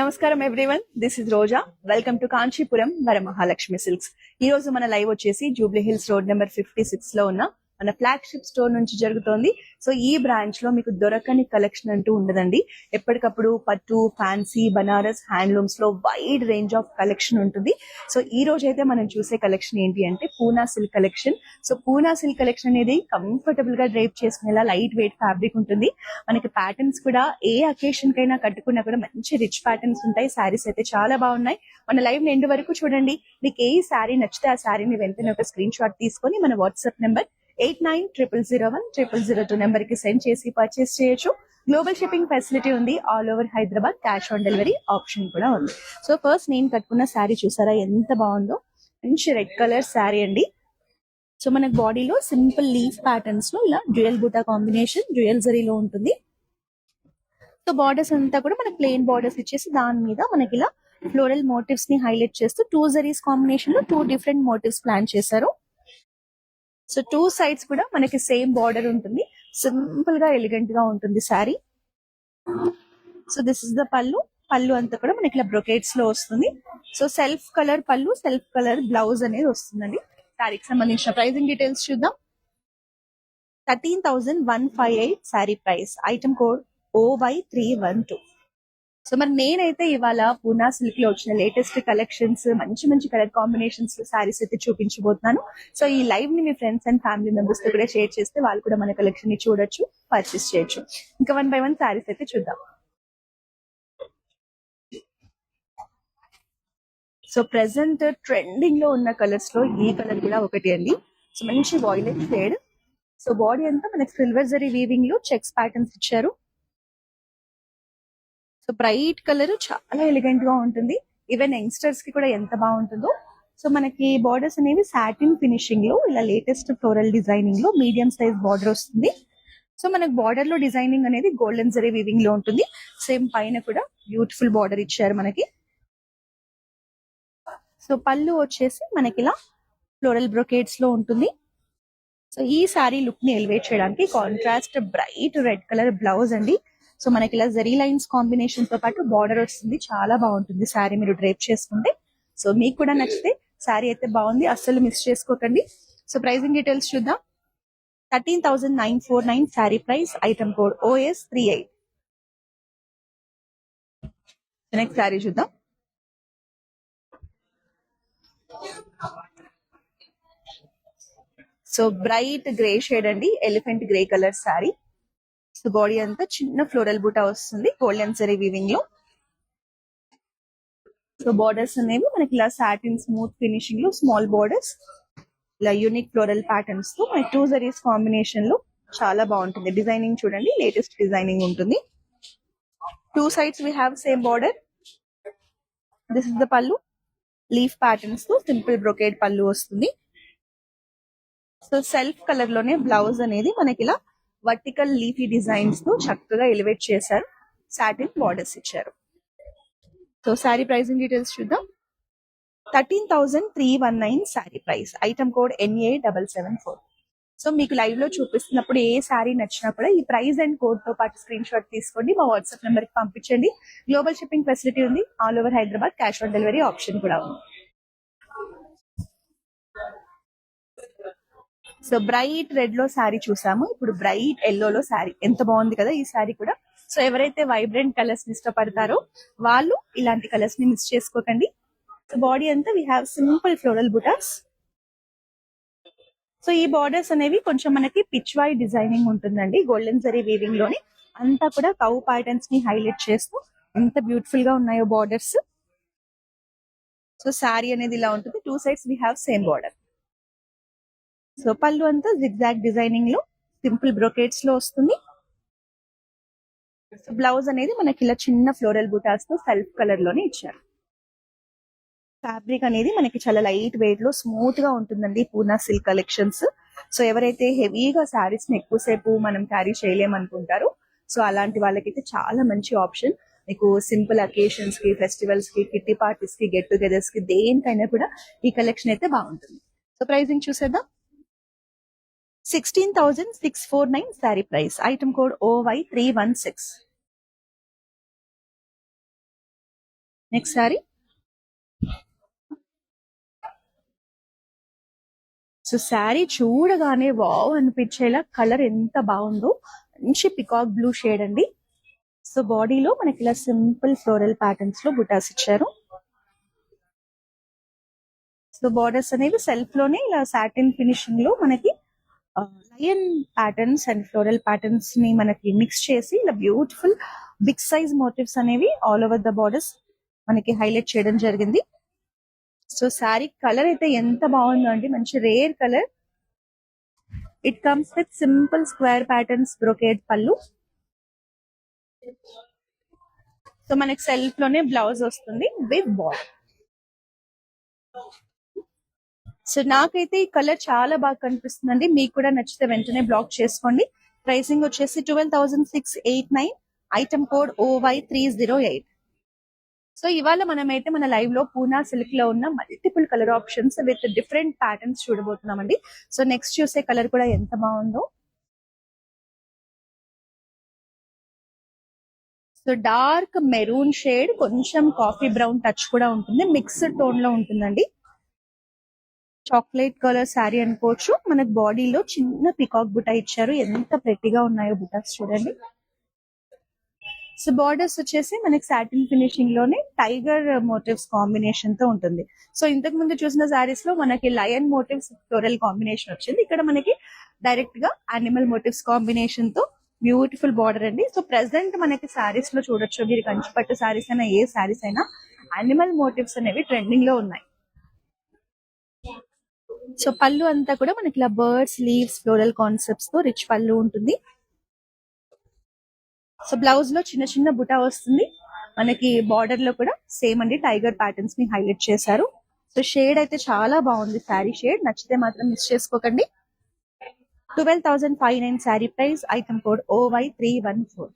నమస్కారం everyone, this is Roja. Welcome to Kanchipuram Varamahalakshmi silks. ఈ రోజు మన లైవ్ వచ్చేసి జూబ్లీ హిల్స్ రోడ్ నెంబర్ 56 లో ఉన్న మన ఫ్లాగ్షిప్ స్టోర్ నుంచి జరుగుతోంది. సో ఈ బ్రాంచ్ లో మీకు దొరకని కలెక్షన్ అంటూ ఉండదండి. ఎప్పటికప్పుడు పట్టు, ఫ్యాన్సీ, బనారస్, హ్యాండ్లూమ్స్ లో వైడ్ రేంజ్ ఆఫ్ కలెక్షన్ ఉంటుంది. సో ఈ రోజు అయితే మనం చూసే కలెక్షన్ ఏంటి అంటే Poona silk collection. So Poona silk collection అనేది కంఫర్టబుల్ గా డ్రైప్ చేసుకునేలా లైట్ వెయిట్ ఫ్యాబ్రిక్ ఉంటుంది. మనకి ప్యాటర్న్స్ కూడా ఏ అకేషన్ కైనా కట్టుకున్నా కూడా మంచి రిచ్ ప్యాటర్న్స్ ఉంటాయి. శారీస్ అయితే చాలా బాగున్నాయి. మన లైవ్ ఎండ్ వరకు చూడండి. మీకు ఏ శారీ నచ్చితే ఆ శారీని వెంటనే ఒక స్క్రీన్ షాట్ తీసుకొని మన వాట్సాప్ నెంబర్ 8900010002 నెంబర్ కి సెండ్ చేసి పర్చేస్ చేయొచ్చు. గ్లోబల్ షిప్పింగ్ ఫెసిలిటీ ఉంది. All over Hyderabad cash on delivery option కూడా ఉంది. సో ఫస్ట్ నేను కట్టుకున్న శారీ చూసారా ఎంత బాగుందో. మంచి రెడ్ కలర్ శారీ అండి. సో మనకు బాడీలో సింపుల్ లీఫ్ ప్యాటర్న్స్ లో ఇలా డ్యూయల్ బూటా కాంబినేషన్ డ్యూయల్ జరీలో ఉంటుంది. సో బార్డర్స్ అంతా కూడా మనకి ప్లెయిన్ బార్డర్స్ ఇచ్చేసి దాని మీద మనకి ఇలా ఫ్లోరల్ మోటివ్స్ ని హైలైట్ చేస్తూ 2 జరీస్ కాంబినేషన్ లో 2 డిఫరెంట్ మోటివ్స్ ప్లాన్ చేశారు. సో 2 సైడ్స్ కూడా మనకి సేమ్ బార్డర్ ఉంటుంది. సింపుల్ గా ఎలిగెంట్ గా ఉంటుంది sari. So this is the పళ్ళు. పళ్ళు అంతా కూడా మనకి ఇలా బ్రొకేట్స్ లో వస్తుంది. సో సెల్ఫ్ కలర్ పళ్ళు, సెల్ఫ్ కలర్ బ్లౌజ్ అనేది వస్తుందండి. శారీకి సంబంధించిన ప్రైజింగ్ డీటెయిల్స్ చూద్దాం. 13,158 sari price. Item code OY312. So మరి నేనైతే ఇవాళ పూనా సిల్క్ లో వచ్చిన లేటెస్ట్ కలెక్షన్స్, మంచి మంచి కలర్ కాంబినేషన్స్ శారీస్ అయితే చూపించబోతున్నాను. సో ఈ లైవ్ ని మీ ఫ్రెండ్స్ అండ్ ఫ్యామిలీ మెంబర్స్ తో కూడా షేర్ చేస్తే వాళ్ళు కూడా మన కలెక్షన్ ని చూడొచ్చు, పర్చేస్ చేయొచ్చు. ఇంకా 1 by 1 శారీస్ అయితే చూద్దాం. సో ప్రెసెంట్ ట్రెండింగ్ లో ఉన్న కలర్స్ లో ఈ కలర్ కూడా ఒకటి అండి. సో మంచి వాయిలెట్ షేడ్. సో బాడీ అంతా మనకి సిల్వర్ జరీ వీవింగ్ లో చెక్స్ ప్యాటర్న్స్ ఇచ్చారు. సో బ్రైట్ కలర్ చాలా ఎలిగెంట్ గా ఉంటుంది. ఈవెన్ యంగ్స్టర్స్ కి కూడా ఎంత బాగుంటుందో. సో మనకి బార్డర్స్ అనేవి సాటిన్ ఫినిషింగ్ లో ఇలా లేటెస్ట్ ఫ్లోరల్ డిజైనింగ్ లో మీడియం సైజ్ బార్డర్ వస్తుంది. సో మనకి బార్డర్ లో డిజైనింగ్ అనేది గోల్డెన్ జరీ వీవింగ్ లో ఉంటుంది. సేమ్ పైన కూడా బ్యూటిఫుల్ బార్డర్ ఇచ్చారు మనకి. సో పళ్ళు వచ్చేసి మనకి ఇలా ఫ్లోరల్ బ్రొకేట్స్ లో ఉంటుంది. సో ఈ శారీ లుక్ ని ఎలివేట్ చేయడానికి contrast bright red colour blouse అండి. సో మనకి ఇలా జరీ లైన్స్ కాంబినేషన్ తో పాటు బార్డర్ వస్తుంది. చాలా బాగుంటుంది శారీ మీరు డ్రైప్ చేసుకుంటే. సో మీకు కూడా నచ్చితే శారీ అయితే బాగుంది, అస్సలు మిస్ చేసుకోకండి. సో ప్రైజింగ్ డీటెయిల్స్ చూద్దాం. 13,949 sari price. Item code OS38. Next sari చూద్దాం. సో బ్రైట్ గ్రే షేడ్ అండి, elephant grey colour sari. So body అంతా చిన్న ఫ్లోరల్ బూటా వస్తుంది గోల్డెన్ జరీ వీవింగ్ లో. సో బార్డర్స్ అనేవి మనకి ఇలా సాటిన్ స్మూత్ ఫినిషింగ్ లో స్మాల్ బార్డర్స్, ఇలా యూనిక్ ఫ్లోరల్ ప్యాటర్న్స్ తో మనకి 2 జరీస్ కాంబినేషన్ లో చాలా బాగుంటుంది. డిజైనింగ్ చూడండి, లేటెస్ట్ డిజైనింగ్ ఉంటుంది. 2 sides we have same border. This is the pallu. Leaf patterns తో సింపుల్ బ్రొకేడ్ పళ్ళు వస్తుంది. సో సెల్ఫ్ కలర్ లోనే బ్లౌజ్ అనేది మనకి ఇలా వర్టికల్ లీఫీ డిజైన్స్ తో చక్కగా ఎలివేట్ చేశారు. సాటిన్ బార్డర్స్ ఇచ్చారు. సో శారీ ప్రైసింగ్ డీటెయిల్స్ చూద్దాం. 13,319 sari price. Item code NA774. So మీకు లైవ్ లో చూపిస్తున్నప్పుడు ఏ శారీ నచ్చినా కూడా ఈ ప్రైస్ అండ్ కోడ్ తో పాటు స్క్రీన్ షాట్ తీసుకోండి, మా వాట్సాప్ నెంబర్ కి పంపించండి. గ్లోబల్ షిప్పింగ్ ఫెసిలిటీ ఉంది. All over Hyderabad cash on delivery option కూడా ఉంది. సో బ్రైట్ రెడ్ లో శారీ చూసాము, ఇప్పుడు బ్రైట్ ఎల్లో లో శారీ. ఎంత బాగుంది కదా ఈ శారీ కూడా. సో ఎవరైతే వైబ్రెంట్ కలర్స్ ఇష్టపడతారో వాళ్ళు ఇలాంటి కలర్స్ ని మిస్ చేసుకోకండి. సో బాడీ అంతా we have simple floral butas. So ఈ బార్డర్స్ అనేవి కొంచెం మనకి పిచ్ వై డిజైనింగ్ ఉంటుందండి. గోల్డెన్ జరీ వీవింగ్ లోని అంతా కూడా కౌ ప్యాటర్న్స్ ని హైలైట్ చేస్తూ ఎంత బ్యూటిఫుల్ గా ఉన్నాయో బార్డర్స్. సో శారీ అనేది ఇలా ఉంటుంది. 2 sides we have same border. So పళ్ళు అంతా జిగ్జాగ్ డిజైనింగ్ లో సింపుల్ బ్రొకేట్స్ లో వస్తుంది. సో బ్లౌజ్ అనేది మనకి ఇలా చిన్న ఫ్లోరల్ బూటాస్ తో సెల్ఫ్ కలర్ లోనే ఇచ్చారు. ఫ్యాబ్రిక్ అనేది మనకి చాలా లైట్ వెయిట్ లో స్మూత్ గా ఉంటుందండి పూనా సిల్క్ కలెక్షన్స్. సో ఎవరైతే హెవీగా శారీస్ ని ఎక్కువసేపు మనం క్యారీ చేయలేమనుకుంటారో సో అలాంటి వాళ్ళకైతే చాలా మంచి ఆప్షన్. మీకు సింపుల్ అకేషన్స్ కి, ఫెస్టివల్స్ కి, కిట్టి పార్టీస్ కి, గెట్ టుగెదర్స్ కి దేనికైనా కూడా ఈ కలెక్షన్ అయితే బాగుంటుంది. సో ప్రైజింగ్ చూసేద్దాం. 16,649 sari price. Item code OY316. Next sorry. So sari చూడగానే వావ్ అనిపించేలా కలర్ ఎంత బాగుందో, మంచి పికాక్ బ్లూ షేడ్ అండి. సో బాడీలో మనకి ఇలా సింపుల్ ఫ్లోరల్ ప్యాటర్న్స్ లో బుటాస్ ఇచ్చారు. సో బార్డర్స్ అనేవి సెల్ఫ్ లోనే ఇలా సాటిన్ ఫినిషింగ్ లో మనకి lion patterns and floral patterns ని మనకి మిక్స్ చేసి ఇలా బ్యూటిఫుల్ బిగ్ సైజ్ మోటివ్స్ అనేవి ఆల్ ఓవర్ ద బార్డర్స్ మనకి హైలైట్ చేయడం జరిగింది. సో శారీ కలర్ అయితే ఎంత బాగుందో అండి, మంచి rare colour. It comes with simple square patterns brocade పళ్ళు. సో మనకి సెల్ఫ్ లోనే బ్లౌజ్ వస్తుంది విత్ బార్డర్. సో నాకైతే ఈ కలర్ చాలా బాగా కనిపిస్తుందండి. మీకు కూడా నచ్చితే వెంటనే బ్లాక్ చేసుకోండి. ప్రైసింగ్ వచ్చేసి 12,689, ఐటమ్ కోడ్ OY308. సో ఇవాళ మనమైతే మన లైవ్ లో పూనా సిల్క్ లో ఉన్న multiple colour options with different patterns చూడబోతున్నామండి. సో నెక్స్ట్ చూసే కలర్ కూడా ఎంత బాగుందో. సో డార్క్ మెరూన్ షేడ్, కొంచెం కాఫీ బ్రౌన్ టచ్ కూడా ఉంటుంది, మిక్స్డ్ టోన్ లో ఉంటుందండి. చాక్లెట్ కలర్ శారీ అనుకోవచ్చు. మనకు బాడీలో చిన్న పికాక్ బుటా ఇచ్చారు, ఎంత ప్రెట్టిగా ఉన్నాయో బుటాస్ చూడండి. సో బార్డర్స్ వచ్చేసి మనకి సాటిన్ ఫినిషింగ్ లోనే టైగర్ మోటివ్స్ కాంబినేషన్ తో ఉంటుంది. సో ఇంతకు ముందు చూసిన శారీస్ లో మనకి లయన్ మోటివ్స్ ఫ్లోరల్ కాంబినేషన్ వచ్చింది, ఇక్కడ మనకి డైరెక్ట్ గా యానిమల్ మోటివ్స్ కాంబినేషన్ తో బ్యూటిఫుల్ బార్డర్ అండి. సో ప్రెసెంట్ మనకి శారీస్ లో చూడొచ్చు, మీరు కంచిపట్టు శారీస్ అయినా ఏ శారీస్ అయినా యానిమల్ మోటివ్స్ అనేవి ట్రెండింగ్ లో ఉన్నాయి. సో పళ్ళు అంతా కూడా మనకి ఇలా బర్డ్స్, లీవ్స్, ఫ్లోరల్ కాన్సెప్ట్స్ తో రిచ్ పళ్ళు ఉంటుంది. సో బ్లౌజ్ లో చిన్న చిన్న బుటా వస్తుంది. మనకి బార్డర్ లో కూడా సేమ్ అండి టైగర్ ప్యాటర్న్స్ ని హైలైట్ చేశారు. సో షేడ్ అయితే చాలా బాగుంది, శారీ షేడ్ నచ్చితే మాత్రం మిస్ చేసుకోకండి. 12,509 sari price, item code OY314.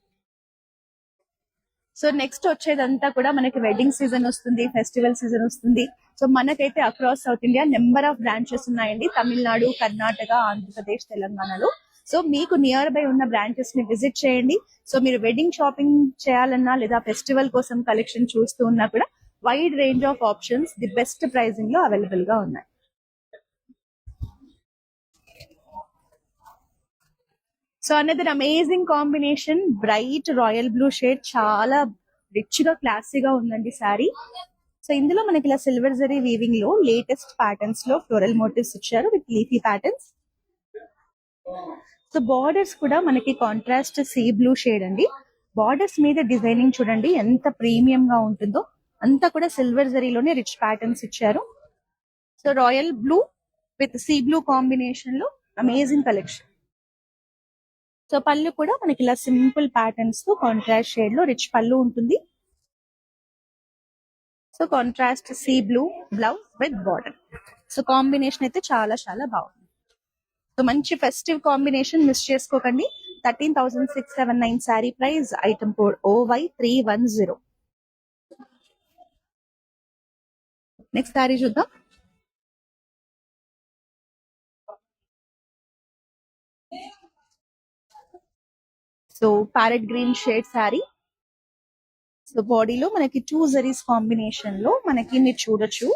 So next వచ్చేదంతా కూడా మనకి వెడ్డింగ్ సీజన్ వస్తుంది, ఫెస్టివల్ సీజన్ వస్తుంది. సో మనకైతే across south India number of branches ఉన్నాయండి, తమిళనాడు, కర్ణాటక, ఆంధ్రప్రదేశ్, తెలంగాణలో. సో మీకు నియర్ బై ఉన్న బ్రాంచెస్ ని విజిట్ చేయండి. సో మీరు వెడ్డింగ్ షాపింగ్ చేయాలన్నా లేదా ఫెస్టివల్ కోసం కలెక్షన్ చూస్తూ ఉన్నా కూడా wide range of options the best pricing లో అవైలబుల్ గా ఉన్నాయి. So another amazing combination, bright royal blue shade, చాలా రిచ్ గా క్లాసీగా ఉందండి శారీ. సో ఇందులో మనకి ఇలా సిల్వర్ జరీ వీవింగ్ లో లేటెస్ట్ ప్యాటర్న్స్ లో ఫ్లోరల్ మోటివ్స్ ఇచ్చారు with leafy patterns. So borders కూడా మనకి కాంట్రాస్ట్ సీ బ్లూ షేడ్ అండి. బార్డర్స్ మీద డిజైనింగ్ చూడండి ఎంత ప్రీమియం గా ఉంటుందో, అంతా కూడా సిల్వర్ జరీలోనే రిచ్ ప్యాటర్న్స్ ఇచ్చారు. So royal blue with sea blue combination లో అమేజింగ్ కలెక్షన్. సో పళ్ళు కూడా మనకి ఇలా సింపుల్ ప్యాటర్న్స్ తో కాంట్రాస్ట్ షేడ్ లో రిచ్ పళ్ళు ఉంటుంది. So contrast sea blue blouse with border. So combination అయితే చాలా చాలా బాగుంది. సో మంచి ఫెస్టివ్ కాంబినేషన్, మిస్ చేసుకోకండి. 13,679 sari price, item code OY310. Next sari చూద్దాం. So parrot green shade sari. So బాడీలో మనకి 2 జరీస్ కాంబినేషన్ లో మనకి మీరు చూడొచ్చు.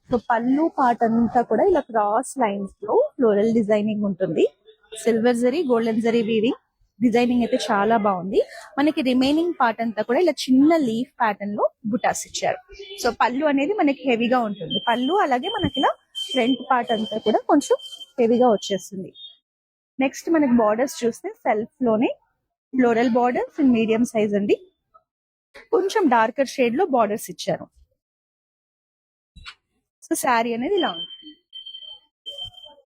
సో పళ్ళు పార్ట్ అంతా కూడా ఇలా క్రాస్ లైన్స్ లో ఫ్లోరల్ డిజైనింగ్ ఉంటుంది. Silver zari, golden zari weaving designing అయితే చాలా బాగుంది. మనకి రిమైనింగ్ పార్ట్ అంతా కూడా ఇలా చిన్న లీఫ్ ప్యాటర్న్ లో బుటాస్ ఇచ్చారు. సో పళ్ళు అనేది మనకి హెవీగా ఉంటుంది, పళ్ళు అలాగే మనకి ఇలా ఫ్రంట్ పార్ట్ అంతా కూడా కొంచెం హెవీగా వచ్చేస్తుంది. నెక్స్ట్ మనకి బార్డర్స్ చూస్తే సెల్ఫ్ లోనే floral borders in medium size అండి, కొంచెం డార్కర్ షేడ్ లో బార్డర్స్ ఇచ్చారు. సో శారీ అనేది ఇలా ఉంది.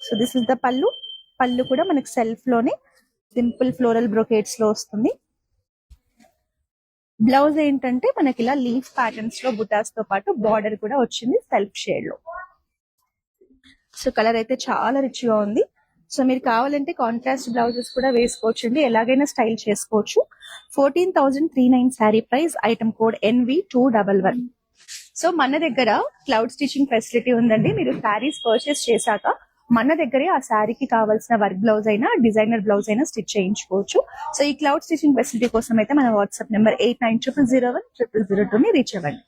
సో దిస్ ఇస్ ద పళ్ళు. పళ్ళు కూడా మనకి సెల్ఫ్ లోనే సింపుల్ ఫ్లోరల్ బ్రొకేట్స్ లో వస్తుంది. బ్లౌజ్ ఏంటంటే మనకి ఇలా లీఫ్ ప్యాటర్న్స్ లో బుటాస్ తో పాటు బార్డర్ కూడా వచ్చింది సెల్ఫ్ షేడ్ లో. సో కలర్ అయితే చాలా రిచ్ గా ఉంది. సో మీరు కావాలంటే కాంట్రాస్ట్ బ్లౌజెస్ కూడా వేసుకోవచ్చు అండి, ఎలాగైనా స్టైల్ చేసుకోవచ్చు. 14,309 sari price, item code NV211. So మన దగ్గర క్లౌడ్ స్టిచింగ్ ఫెసిలిటీ ఉందండి. మీరు శారీస్ పర్చేస్ చేశాక మన దగ్గరే ఆ శారీకి కావాల్సిన వర్క్ బ్లౌజ్ అయినా డిజైనర్ బ్లౌజ్ అయినా స్టిచ్ చేయించుకోవచ్చు. సో ఈ క్లౌడ్ స్టిచింగ్ ఫెసిలిటీ కోసం అయితే మన వాట్సాప్ నెంబర్ 8900010002 ని రీచ్ అవ్వండి.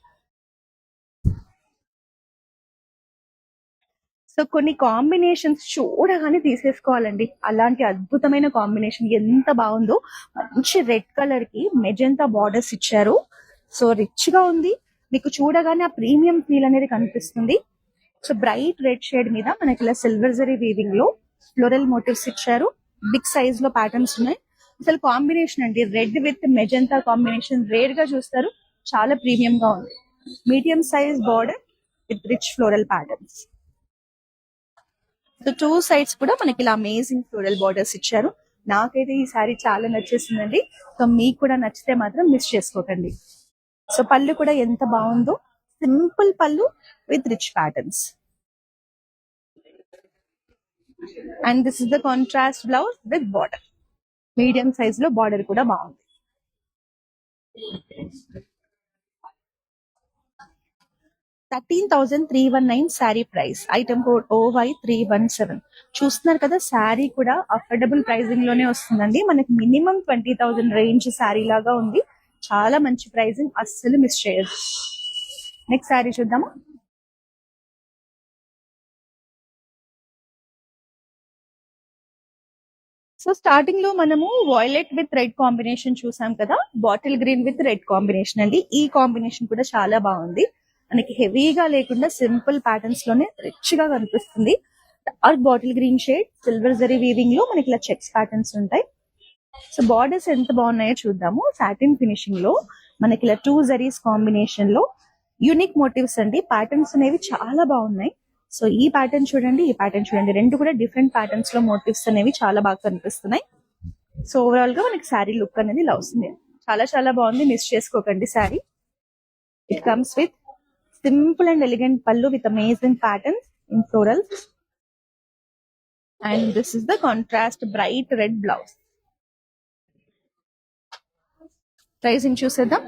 కొన్ని కాంబినేషన్స్ చూడగానే తీసేసుకోవాలండి. అలాంటి అద్భుతమైన కాంబినేషన్ ఎంత బాగుందో. మంచి రెడ్ కలర్ కి మెజెంతా బార్డర్స్ ఇచ్చారు. సో రిచ్ గా ఉంది. మీకు చూడగానే ఆ ప్రీమియం ఫీల్ అనేది కనిపిస్తుంది. సో బ్రైట్ రెడ్ షేడ్ మీద మనకి ఇలా సిల్వర్ జరీ వీవింగ్ లో ఫ్లోరల్ మోటివ్స్ ఇచ్చారు. బిగ్ సైజ్ లో ప్యాటర్న్స్ ఉన్నాయి. అసలు కాంబినేషన్ అండి, red with magenta combination rare గా చూస్తారు. చాలా ప్రీమియం గా ఉంది. Medium size border with rich floral patterns. So two sides కూడా మనకి ఇలా అమేజింగ్ ఫ్లోరల్ బార్డర్స్ ఇచ్చారు. నాకైతే ఈ సారీ చాలా నచ్చేసిందండి. సో మీకు కూడా నచ్చితే మాత్రం మిస్ చేసుకోకండి. సో పళ్ళు కూడా ఎంత బాగుందో, సింపుల్ పళ్ళు with rich patterns. And this is the contrast blouse with border. Medium size లో బార్డర్ కూడా బాగుంది. 13,319 sari price. Item code OY317. చూస్తున్నారు కదా, శారీ కూడా అఫోర్డబుల్ ప్రైసింగ్ లోనే వస్తుందండి. మనకి మినిమం 20,000 రేంజ్ శారీ లాగా ఉంది. చాలా మంచి ప్రైసింగ్, అస్సలు మిస్ చేయదు. నెక్స్ట్ శారీ చూద్దాము. సో స్టార్టింగ్ లో మనము వాయిలెట్ విత్ రెడ్ కాంబినేషన్ చూసాం కదా, bottle green with red combination అండి. ఈ కాంబినేషన్ కూడా చాలా బాగుంది. మనకి హెవీగా లేకుండా సింపుల్ ప్యాటర్న్స్ లోనే రిచ్ గా కనిపిస్తుంది. Dark bottle green shade, silver zari weaving లో మనకి ఇలా చెక్స్ ప్యాటర్న్స్ ఉంటాయి. సో బార్డర్స్ ఎంత బాగున్నాయో చూద్దాము. సాటిన్ ఫినిషింగ్ లో మనకి ఇలా 2 జరీస్ కాంబినేషన్ లో యూనిక్ మోటివ్స్ అండి. ప్యాటర్న్స్ అనేవి చాలా బాగున్నాయి. సో ఈ ప్యాటర్న్ చూడండి, ఈ ప్యాటర్న్ చూడండి, రెండు కూడా డిఫరెంట్ ప్యాటర్న్స్ లో మోటివ్స్ అనేవి చాలా బాగా కనిపిస్తున్నాయి. సో ఓవరాల్ గా మనకి శారీ లుక్ అనేది ఇలా వస్తుంది. చాలా చాలా బాగుంది, మిస్ చేసుకోకండి sari. It comes with simple and elegant పళ్ళు with amazing patterns in floral. And this is the contrast bright red blouse. Pricing చూసేద్దాం.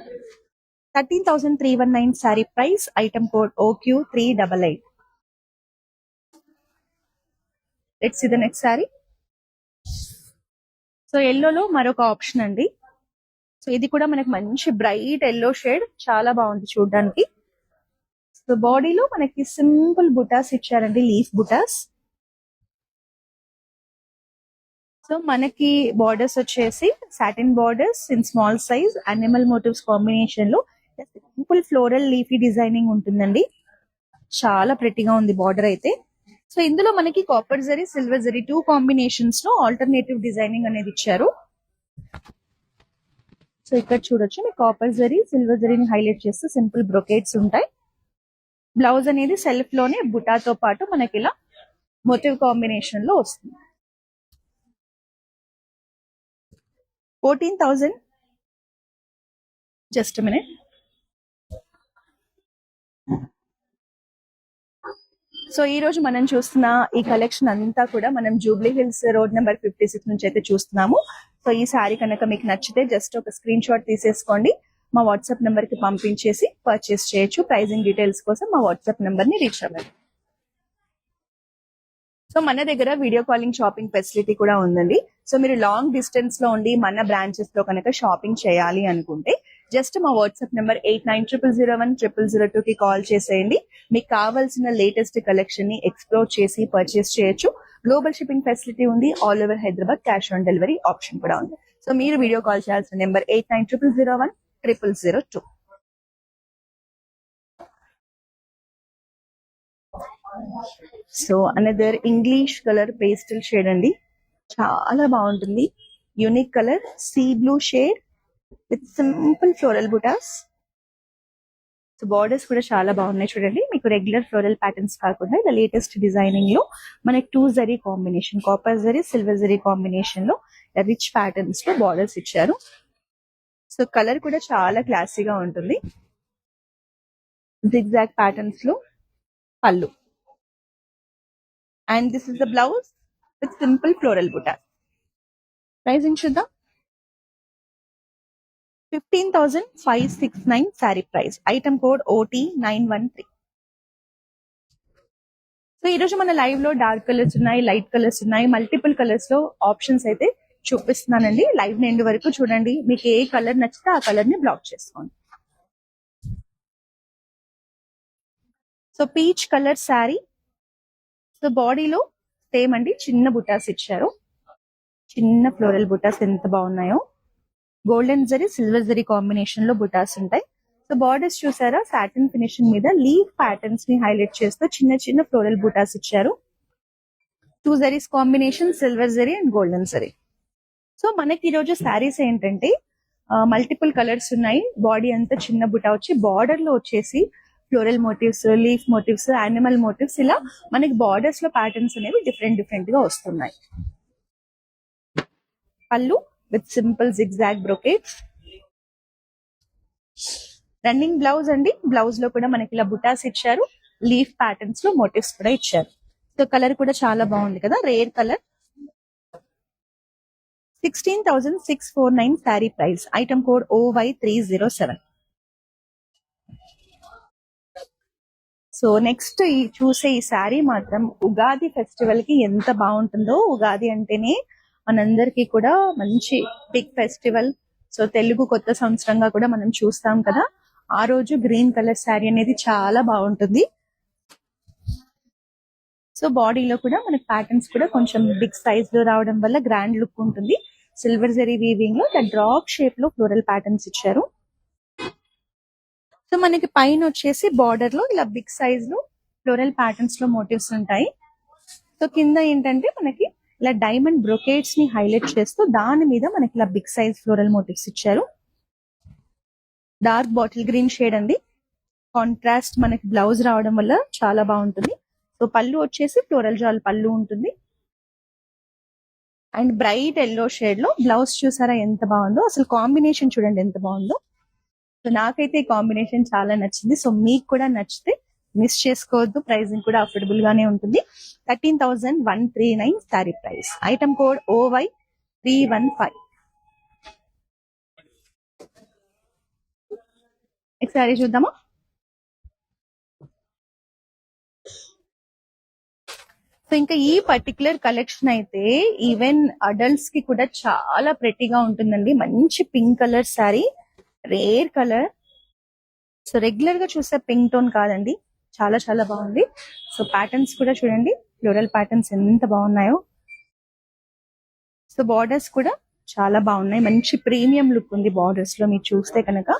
13,319 sari price. Item code OQ388. Let's see the next sari. So ఎల్లోలో మరొక ఆప్షన్ అండి. So ఇది కూడా మనకి మంచి bright yellow shade, చాలా బాగుంది చూడడానికి. సో బాడీలో మనకి సింపుల్ బుటాస్ ఇచ్చారండి, లీఫ్ బుటాస్. సో మనకి బార్డర్స్ వచ్చేసి satin borders in small size, animal motifs combination లో సింపుల్ ఫ్లోరల్ లీఫీ డిజైనింగ్ ఉంటుందండి. చాలా ప్రెట్టిగా ఉంది బార్డర్ అయితే. సో ఇందులో మనకి copper zari, silver zari 2 combinations లో ఆల్టర్నేటివ్ డిజైనింగ్ అనేది ఇచ్చారు. సో ఇక్కడ చూడొచ్చు, మీకు కాపర్ జరీ, సిల్వర్ జరీని హైలైట్ చేస్తూ సింపుల్ బ్రొకేట్స్ ఉంటాయి. బ్లౌజ్ అనేది సెల్ఫ్ లోనే బుటాతో పాటు మనకి ఇలా మోటివ్ కాంబినేషన్ లో వస్తుంది. 14,000. Just minute. సో ఈ రోజు మనం చూస్తున్న ఈ కలెక్షన్ అంతా కూడా మనం జూబ్లీ హిల్స్ రోడ్ నెంబర్ 56 నుంచి అయితే చూస్తున్నాము. సో ఈ శారీ కనుక మీకు నచ్చితే జస్ట్ ఒక స్క్రీన్ షాట్ తీసేసుకోండి, మా వాట్సాప్ నెంబర్ కి పంపించేసి పర్చేస్ చేయొచ్చు. ప్రైజింగ్ డీటెయిల్స్ కోసం మా వాట్సాప్ నెంబర్ ని రీచ్ అవ్వండి. సో మన దగ్గర వీడియో కాలింగ్ షాపింగ్ ఫెసిలిటీ కూడా ఉందండి. సో మీరు లాంగ్ డిస్టెన్స్ లో ఉండి మన బ్రాంచెస్ లో కనుక షాపింగ్ చేయాలి అనుకుంటే జస్ట్ మా వాట్సాప్ నెంబర్ 8900010002 కి కాల్ చేసేయండి. మీకు కావాల్సిన లేటెస్ట్ కలెక్షన్ ని ఎక్స్ప్లోర్ చేసి పర్చేస్ చేయొచ్చు. గ్లోబల్ షిప్పింగ్ ఫెసిలిటీ ఉంది. All over Hyderabad cash on delivery option కూడా ఉంది. సో మీరు వీడియో కాల్ చేయాల్సిన number 8900010002. So another English colour pastel shade అండి, చాలా బాగుంటుంది. Unique colour sea blue shade with simple floral butas. So borders కూడా చాలా బాగున్నాయి చూడండి. మీకు రెగ్యులర్ ఫ్లోరల్ ప్యాటర్న్స్ కాకుండా ఇలా లేటెస్ట్ డిజైనింగ్ లో మనకి 2 zari combination, copper zari, silver zari combination లో రిచ్ ప్యాటర్న్స్ లో బార్డర్స్ ఇచ్చారు. సో కలర్ కూడా చాలా క్లాసీగా ఉంటుంది. జిగ్జాగ్ ప్యాటర్న్స్ లో pallu. And this is the blouse with simple floral buta. Pricing చూద్దాం. 15,569 sari price. Item code OT913. So ఈ రోజు మన లైవ్ లో డార్క్ కలర్స్ ఉన్నాయి, లైట్ కలర్స్ ఉన్నాయి, మల్టిపుల్ కలర్స్ లో ఆప్షన్స్ అయితే చూపిస్తున్నానండి. లైవ్ ఎండ్ వరకు చూడండి. మీకు ఏ కలర్ నచ్చితే ఆ కలర్ ని బ్లాక్ చేసుకోండి. So peach colour sari, so బాడీలో సేమ్ అండి, చిన్న బుటాస్ ఇచ్చారు. చిన్న ఫ్లోరల్ బుటాస్ ఎంత బాగున్నాయో. Golden zari silver zari combination లో బుటాస్ ఉంటాయి. సో బార్డర్స్ చూసారా, సాటిన్ ఫినిషింగ్ మీద లీఫ్ ప్యాటర్న్స్ ని హైలైట్ చేస్తూ చిన్న చిన్న ఫ్లోరల్ బుటాస్ ఇచ్చారు. 2 zaris combination, silver zari and golden zari. So మనకి ఈరోజు శారీస్ ఏంటంటే మల్టిపుల్ కలర్స్ ఉన్నాయి. బాడీ అంతా చిన్న బుటా వచ్చి, బార్డర్ లో వచ్చేసి floral motifs, leaf motifs, animal motifs, ఇలా మనకి బార్డర్స్ లో ప్యాటర్న్స్ అనేవి డిఫరెంట్ డిఫరెంట్ గా వస్తున్నాయి. పళ్ళు with simple zigzag brocade. Running blouse అండి. బ్లౌజ్ లో కూడా మనకి ఇలా బుటాస్ ఇచ్చారు, లీఫ్ ప్యాటర్న్స్ లో మోటివ్స్ కూడా ఇచ్చారు. సో కలర్ కూడా చాలా బాగుంది కదా, rare colour. 16,649 sari price. Item code OY307. So next చూసే ఈ శారీ మాత్రం ఉగాది ఫెస్టివల్ కి ఎంత బాగుంటుందో. ఉగాది అంటేనే మనందరికీ కూడా మంచి బిగ్ ఫెస్టివల్. సో తెలుగు కొత్త సంవత్సరంగా కూడా మనం చూస్తాం కదా. ఆ రోజు గ్రీన్ కలర్ శారీ అనేది చాలా బాగుంటుంది. సో బాడీలో కూడా మనకి ప్యాటర్న్స్ కూడా కొంచెం బిగ్ సైజ్ లో రావడం వల్ల గ్రాండ్ లుక్ ఉంటుంది. సిల్వర్ జరీ వీవింగ్ లో డ్రాప్ షేప్ లో ఫ్లోరల్ ప్యాటర్న్స్ ఇచ్చారు. సో మనకి పైన వచ్చేసి బార్డర్ లో ఇలా బిగ్ సైజ్ లో ఫ్లోరల్ ప్యాటర్న్స్ లో మోటివ్స్ ఉంటాయి. సో కింద ఏంటంటే మనకి ఇలా డైమండ్ బ్రొకేట్స్ ని హైలైట్ చేస్తూ దాని మీద మనకి ఇలా బిగ్ సైజ్ ఫ్లోరల్ మోటివ్స్ ఇచ్చారు. డార్క్ బాటిల్ గ్రీన్ షేడ్ అండి. కాంట్రాస్ట్ మనకి బ్లౌజ్ రావడం వల్ల చాలా బాగుంటుంది. సో పళ్ళు వచ్చేసి ఫ్లోరల్ జాల్ పళ్ళు ఉంటుంది. అండ్ బ్రైట్ ఎల్లో షేడ్ లో బ్లౌజ్ చూసారా ఎంత బాగుందో. అసలు కాంబినేషన్ చూడండి ఎంత బాగుందో. సో నాకైతే ఈ కాంబినేషన్ చాలా నచ్చింది. సో మీకు కూడా నచ్చితే మిస్ చేసుకోవద్దు. ప్రైసింగ్ కూడా అఫోర్డబుల్ గానే ఉంటుంది. 13,139 sari price. Item code OY315. Next sari చూద్దామా. సో ఇంకా ఈ పర్టికులర్ కలెక్షన్ అయితే ఈవెన్ అడల్ట్స్ కి కూడా చాలా ప్రెట్టీగా ఉంటుందండి. మంచి pink colour sari, rare colour. So regular గా చూసే పింక్ టోన్ కాదండి, చాలా చాలా బాగుంది. సో ప్యాటర్న్స్ కూడా చూడండి, ఫ్లోరల్ ప్యాటర్న్స్ ఎంత బాగున్నాయో. సో బార్డర్స్ కూడా చాలా బాగున్నాయి. మంచి ప్రీమియం లుక్ ఉంది బార్డర్స్ లో. మీరు చూస్తే కనుక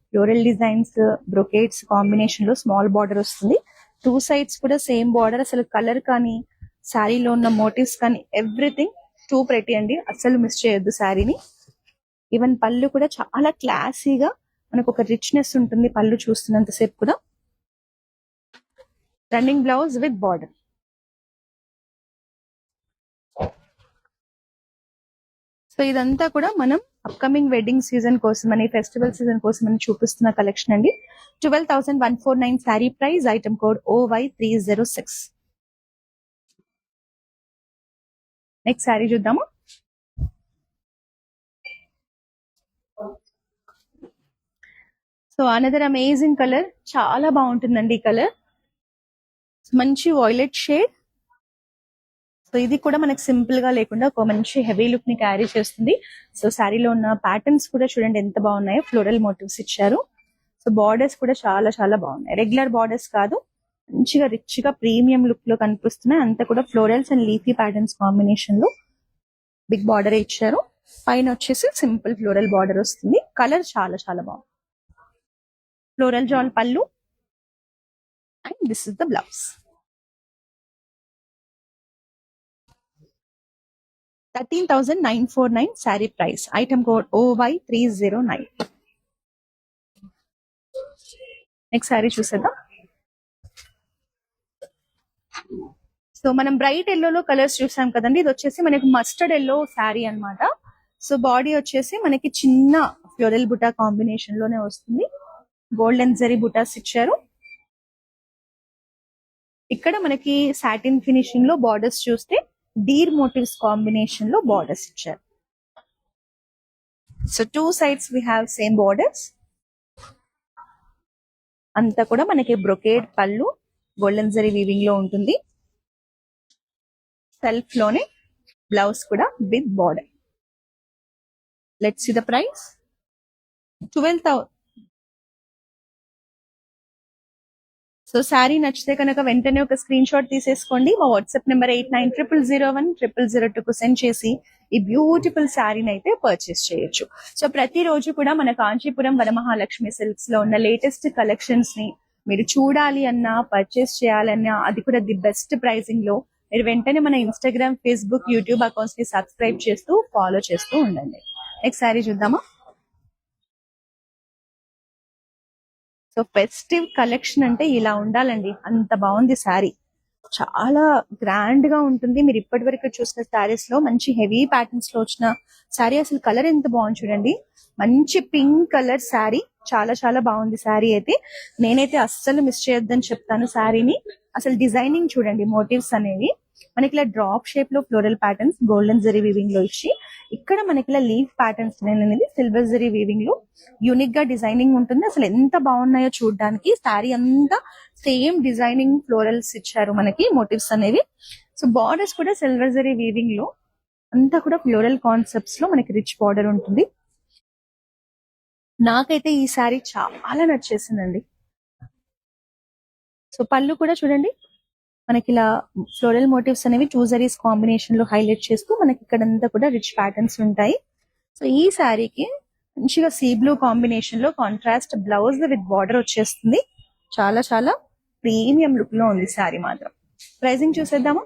ఫ్లోరల్ డిజైన్స్, బ్రొకేట్స్ కాంబినేషన్ లో స్మాల్ బార్డర్ వస్తుంది. 2 సైడ్స్ కూడా సేమ్ బార్డర్. అసలు కలర్ కానీ శారీలో ఉన్న మోటివ్స్ కానీ ఎవ్రీథింగ్ టూ ప్రెటీ అండి. అస్సలు మిస్ చేయొద్దు శారీని. ఈవెన్ పళ్ళు కూడా చాలా క్లాసీగా మనకు ఒక రిచ్నెస్ ఉంటుంది పళ్ళు చూస్తున్నంత సేపు కూడా. Running blouse with border. So ఇదంతా కూడా మనం అప్కమింగ్ వెడ్డింగ్ సీజన్ కోసం అని, ఫెస్టివల్ సీజన్ కోసం అని చూపిస్తున్న కలెక్షన్ అండి. 12,149 sari price. Item code OY306. Next sari చూద్దాము. సో అనదర్ అమేజింగ్ కలర్, చాలా బాగుంటుందండి ఈ కలర్. మంచి వాయిలెట్ షేడ్. సో ఇది కూడా మనకి సింపుల్ గా లేకుండా ఒక మంచి హెవీ లుక్ ని క్యారీ చేస్తుంది. సో శారీలో ఉన్న ప్యాటర్న్స్ కూడా చూడండి ఎంత బాగున్నాయో. ఫ్లోరల్ మోటివ్స్ ఇచ్చారు. సో బార్డర్స్ కూడా చాలా చాలా బాగున్నాయి. రెగ్యులర్ బార్డర్స్ కాదు, మంచిగా రిచ్ గా ప్రీమియం లుక్ లో కనిపిస్తున్నాయి. అంతా కూడా florals and leafy patterns combination లో బిగ్ బార్డర్ ఇచ్చారు. పైన వచ్చేసి సింపుల్ ఫ్లోరల్ బార్డర్ వస్తుంది. కలర్ చాలా చాలా బాగుంది. ఫ్లోరల్ జాల్ పళ్ళు and this is the blouse. 13,949 sari price. Item code OY309. Next sari చూసేద్దాం. సో మనం బ్రైట్ ఎల్లోలో కలర్స్ చూసాం కదండి. ఇది వచ్చేసి మనకి మస్టర్డ్ ఎల్లో శారీ అన్నమాట. సో బాడీ వచ్చేసి మనకి చిన్న ఫ్లోరల్ బుటా కాంబినేషన్ లోనే వస్తుంది. గోల్డెన్ జరీ బుటాస్ ఇచ్చారు. ఇక్కడ మనకి సాటిన్ ఫినిషింగ్ లో బార్డర్స్ చూస్తే డీర్ మోటివ్స్ కాంబినేషన్ లో బార్డర్స్ ఇచ్చారు. So 2 sides we have same borders. అంతా కూడా మనకి బ్రొకేడ్ పళ్ళు, గోల్డెన్ జరీ వీవింగ్ లో ఉంటుంది. సెల్ఫ్ లోనే బ్లౌజ్ కూడా with border. Let's see the price. 12,000. So sari నచ్చితే కనుక వెంటనే ఒక స్క్రీన్ షాట్ తీసేసుకోండి. మా వాట్సాప్ నెంబర్ 8900010002కు సెండ్ చేసి ఈ బ్యూటిఫుల్ శారీని అయితే పర్చేస్ చేయొచ్చు. సో ప్రతిరోజు కూడా మన కాంచీపురం వరమహాలక్ష్మి సిల్క్స్ లో ఉన్న లేటెస్ట్ కలెక్షన్స్ ని మీరు చూడాలి అన్నా, పర్చేస్ చేయాలన్నా, అది కూడా ది బెస్ట్ ప్రైసింగ్ లో మీరు వెంటనే మన ఇన్స్టాగ్రామ్, ఫేస్బుక్, యూట్యూబ్ అకౌంట్స్ ని సబ్స్క్రైబ్ చేస్తూ ఫాలో చేస్తూ ఉండండి. నెక్స్ట్ శారీ చూద్దామా. సో ఫెస్టివ్ కలెక్షన్ అంటే ఇలా ఉండాలండి, అంత బాగుంది శారీ. చాలా గ్రాండ్ గా ఉంటుంది. మీరు ఇప్పటి వరకు చూసిన శారీస్ లో మంచి హెవీ ప్యాటర్న్స్ లో వచ్చిన శారీ. అసలు కలర్ ఎంత బాగుంది చూడండి, మంచి పింక్ కలర్ శారీ. చాలా చాలా బాగుంది శారీ అయితే. నేనైతే అస్సలు మిస్ చేయొద్దని చెప్తాను శారీని. అసలు డిజైనింగ్ చూడండి, మోటివ్స్ అనేవి మనకి ఇలా డ్రాప్ షేప్ లో floral patterns golden zari weaving లో ఇచ్చి, ఇక్కడ మనకి ఇలా లీఫ్ ప్యాటర్న్స్ అనేది సిల్వర్ జరీ వీవింగ్ లో యూనిక్ గా డిజైనింగ్ ఉంటుంది. అసలు ఎంత బాగున్నాయో చూడడానికి. శారీ అంతా సేమ్ డిజైనింగ్ ఫ్లోరల్స్ ఇచ్చారు మనకి, మోటివ్స్ అనేవి. సో బార్డర్స్ కూడా సిల్వర్ జరీ వీవింగ్ లో అంతా కూడా ఫ్లోరల్ కాన్సెప్ట్స్ లో మనకి రిచ్ బార్డర్ ఉంటుంది. నాకైతే ఈ శారీ చాలా నచ్చేసిందండి. సో పళ్ళు కూడా చూడండి, మనకి ఇలా ఫ్లోరల్ మోటివ్స్ అనేవి టూ జరీస్ కాంబినేషన్ లో హైలైట్ చేస్తూ మనకి ఇక్కడంతా కూడా రిచ్ ప్యాటర్న్స్ ఉంటాయి. సో ఈ శారీకి మంచిగా సీ బ్లూ కాంబినేషన్ లో కాంట్రాస్ట్ బ్లౌజ్ విత్ బార్డర్ వచ్చేస్తుంది. చాలా చాలా ప్రీమియం లుక్ లో ఉంది శారీ మాత్రం. ప్రైజింగ్ చూసేద్దామా.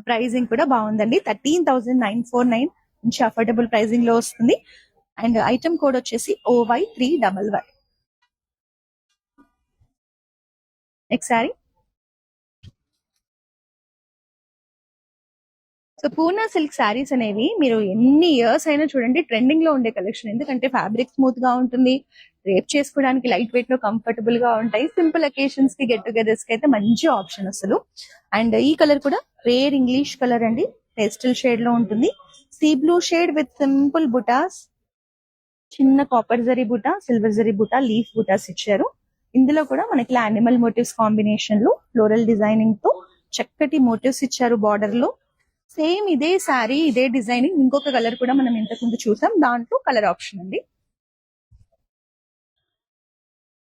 ప్రైజింగ్ కూడా బాగుందండి, 13,949 మంచి అఫోర్డబుల్ ప్రైజింగ్ లో వస్తుంది. అండ్ ఐటమ్ కోడ్ వచ్చేసి OY311. నెక్స్ట్ శారీ. సో పూర్ణ సిల్క్ శారీస్ అనేవి మీరు ఎన్ని ఇయర్స్ అయినా చూడండి ట్రెండింగ్ లో ఉండే కలెక్షన్. ఎందుకంటే ఫ్యాబ్రిక్ స్మూత్ గా ఉంటుంది, రేప్ చేసుకోవడానికి లైట్ వెయిట్ లో కంఫర్టబుల్ గా ఉంటాయి. సింపుల్ అకేషన్స్ కి, గెట్ టుగెదర్స్ కి అయితే మంచి ఆప్షన్ అసలు. అండ్ ఈ కలర్ కూడా రేర్ ఇంగ్లీష్ కలర్ అండి, పేస్టల్ షేడ్ లో ఉంటుంది. Sea blue shade with simple బుటాస్, చిన్న కాపర్ జరీ బుటా, సిల్వర్ జరీ బుటా, లీఫ్ బుటాస్ ఇచ్చారు. ఇందులో కూడా మనకి యానిమల్ మోటివ్స్ కాంబినేషన్ లో ఫ్లోరల్ డిజైనింగ్ తో చక్కటి మోటివ్స్ ఇచ్చారు బార్డర్ లో. సేమ్ ఇదే శారీ, ఇదే డిజైనింగ్ ఇంకొక కలర్ కూడా మనం ఇంతకు ముందు చూసాం, దాంట్లో కలర్ ఆప్షన్ అండి.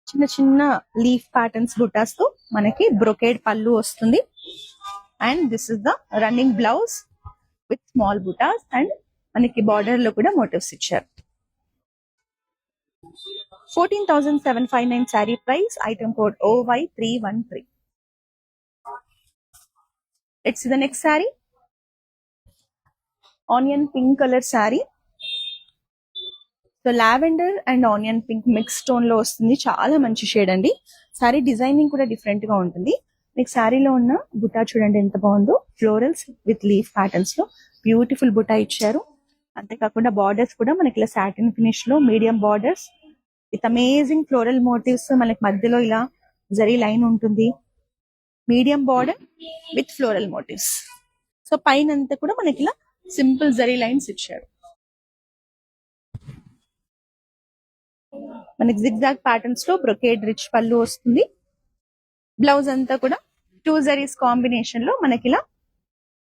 చిన్న చిన్న లీఫ్ ప్యాటర్న్స్ బుటాస్ తో మనకి బ్రొకేడ్ పళ్ళు వస్తుంది. And this is the running blouse with small butas. And మనకి బార్డర్ లో కూడా మోటివ్స్ ఇచ్చారు. 14,759 sari price. Item code OY313. Let's see the next sari. Onion pink colour sari. So lavender and onion pink mix tone లో వస్తుంది. చాలా మంచి షేడ్ అండి. శారీ డిజైనింగ్ కూడా డిఫరెంట్ గా ఉంటుంది. మీకు శారీలో ఉన్న బుటా చూడండి ఎంత బాగుందో, ఫ్లోరల్స్ విత్ లీఫ్ ప్యాటర్న్స్ లో బ్యూటిఫుల్ బుటా ఇచ్చారు. అంతేకాకుండా బార్డర్స్ కూడా మనకి ఇలా సాటిన్ ఫినిష్ లో medium borders with amazing floral motifs. మనకి మధ్యలో ఇలా జరీ లైన్ ఉంటుంది, medium border with floral motifs. So పైన అంతా కూడా మనకి ఇలా సింపుల్ జరీ లైన్స్ ఇచ్చారు. మనకి జిగ్జాగ్ ప్యాటర్న్స్ లో బ్రొకేడ్ రిచ్ పళ్ళు వస్తుంది. బ్లౌజ్ అంతా కూడా టూ జరీస్ కాంబినేషన్ లో మనకి ఇలా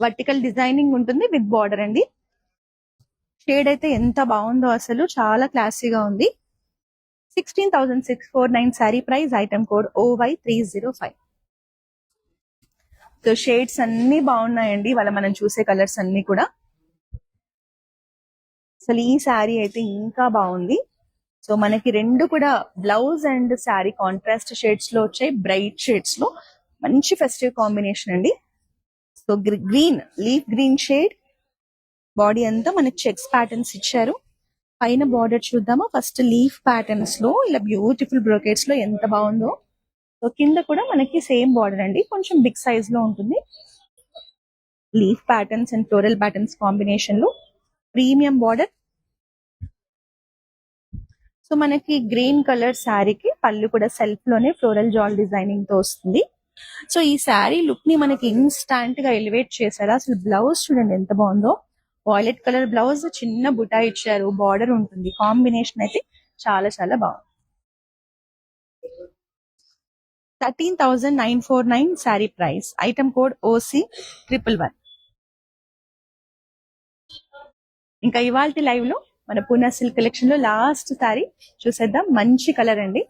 వర్టికల్ డిజైనింగ్ ఉంటుంది విత్ బార్డర్ అండి. షేడ్ అయితే ఎంత బాగుందో అసలు, చాలా క్లాసీగా ఉంది. 16,649 sari price. Item code OY305. So shades అన్ని బాగున్నాయండి వాళ్ళ, మనం చూసే కలర్స్ అన్ని కూడా. అసలు ఈ శారీ అయితే ఇంకా బాగుంది. సో మనకి రెండు కూడా blouse and sari contrast shades లో వచ్చాయి, బ్రైట్ షేడ్స్ లో. మంచి ఫెస్టివ్ కాంబినేషన్ అండి. So green, leaf green shade. Body అంతా మనకి చెక్స్ ప్యాటర్న్స్ ఇచ్చారు. పైన బార్డర్ చూద్దామా. ఫస్ట్ లీఫ్ ప్యాటర్న్స్ లో ఇలా బ్యూటిఫుల్ బ్రోకెట్స్ లో ఎంత బాగుందో. సో కింద కూడా మనకి సేమ్ బార్డర్ అండి, కొంచెం బిగ్ సైజ్ లో ఉంటుంది. Leaf patterns and floral patterns combination లో ప్రీమియం బార్డర్. సో మనకి గ్రీన్ కలర్ శారీకి పళ్ళు కూడా సెల్ఫ్ లోనే ఫ్లోరల్ జాల్ డిజైనింగ్ తో వస్తుంది. సో ఈ శారీ లుక్ ని మనకి ఇన్స్టాంట్ గా ఎలివేట్ చేశారు. అసలు బ్లౌజ్ చూడండి ఎంత బాగుందో. వాయిలెట్ కలర్ బ్లౌజ్, చిన్న బుటా ఇచ్చారు, బార్డర్ ఉంటుంది. కాంబినేషన్ అయితే చాలా చాలా బాగుంది. 13,949 sari price. Item code OC111. ఇంకా ఇవాల్టి లైవ్ లో మన పూనా సిల్క్ కలెక్షన్ లో లాస్ట్ శారీ చూసేద్దాం. మంచి కలర్ అండి.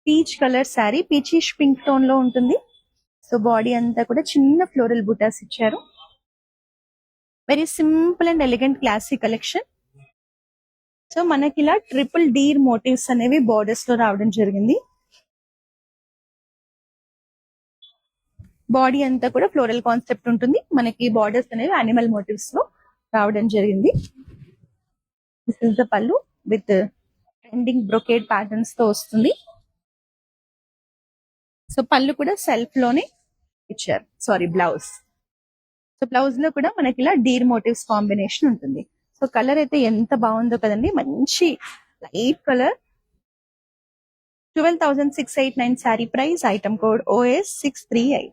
Peach colour sari, peachish pink tone లో ఉంటుంది. సో బాడీ అంతా కూడా చిన్న ఫ్లోరల్ బూటాస్ ఇచ్చారు. Very simple and elegant classic collection. So మనకి ఇలా ట్రిపుల్ డీర్ మోటివ్స్ అనేవి బార్డర్స్ లో రావడం జరిగింది. బాడీ అంతా కూడా ఫ్లోరల్ కాన్సెప్ట్ ఉంటుంది. మనకి బార్డర్స్ అనేవి అనిమల్ మోటివ్స్ లో రావడం జరిగింది. దిస్ ఇస్ ద పళ్ళు విత్ ట్రెండింగ్ బ్రొకేడ్ ప్యాటర్న్స్ తో వస్తుంది. సో పళ్ళు కూడా సెల్ఫ్ లోనే ఇచ్చారు, సారీ బ్లౌజ్. సో బ్లౌజ్ లో కూడా మనకి ఇలా డీర్ మోటివ్స్ కాంబినేషన్ ఉంటుంది. సో కలర్ అయితే ఎంత బాగుందో కదండి, మంచి light colour. 12,689 sari price, item code OS638.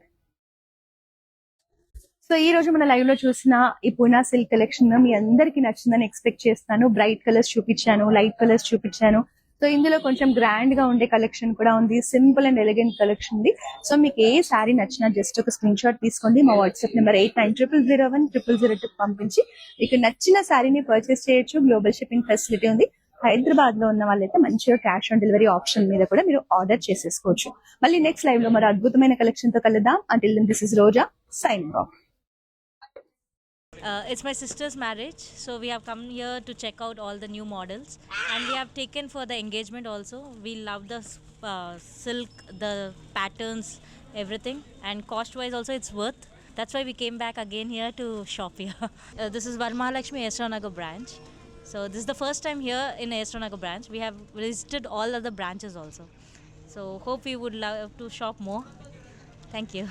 So ఈ రోజు మన లైవ్ లో చూసిన ఈ పూనా సిల్క్ కలెక్షన్ మీ అందరికి నచ్చిందని ఎక్స్పెక్ట్ చేస్తాను. బ్రైట్ కలర్స్ చూపించాను, లైట్ కలర్స్ చూపించాను. సో ఇందులో కొంచెం గ్రాండ్ గా ఉండే కలెక్షన్ కూడా ఉంది, సింపుల్ అండ్ ఎలిగెంట్ కలెక్షన్ ఉంది. సో మీకు ఏ శారీ నచ్చినా జస్ట్ ఒక స్క్రీన్ షాట్ తీసుకోండి. మా వాట్సాప్ నెంబర్ 8900010002 పంపించి మీకు నచ్చిన శారీని పర్చేస్ చేయొచ్చు. గ్లోబల్ షిప్పింగ్ ఫెసిలిటీ ఉంది. హైదరాబాద్ లో ఉన్న వాళ్ళైతే మంచిగా క్యాష్ ఆన్ డెలివరీ ఆప్షన్ మీద కూడా మీరు ఆర్డర్ చేసేసుకోవచ్చు. మళ్ళీ నెక్స్ట్ లైవ్ లో మరి అద్భుతమైన కలెక్షన్ తో కలుద్దాం. Until then this is Roja signing off. It's my sister's marriage, so we have come here to check out all the new models, and we have taken for the engagement also. We love the silk, the patterns, everything, and cost wise also it's worth. That's why we came back again here to shop here. This is Varmahalakshmi Esranagar branch. So this is the first time here in Esranagar branch. We have visited all other branches also. So hope you would love to shop more. Thank you.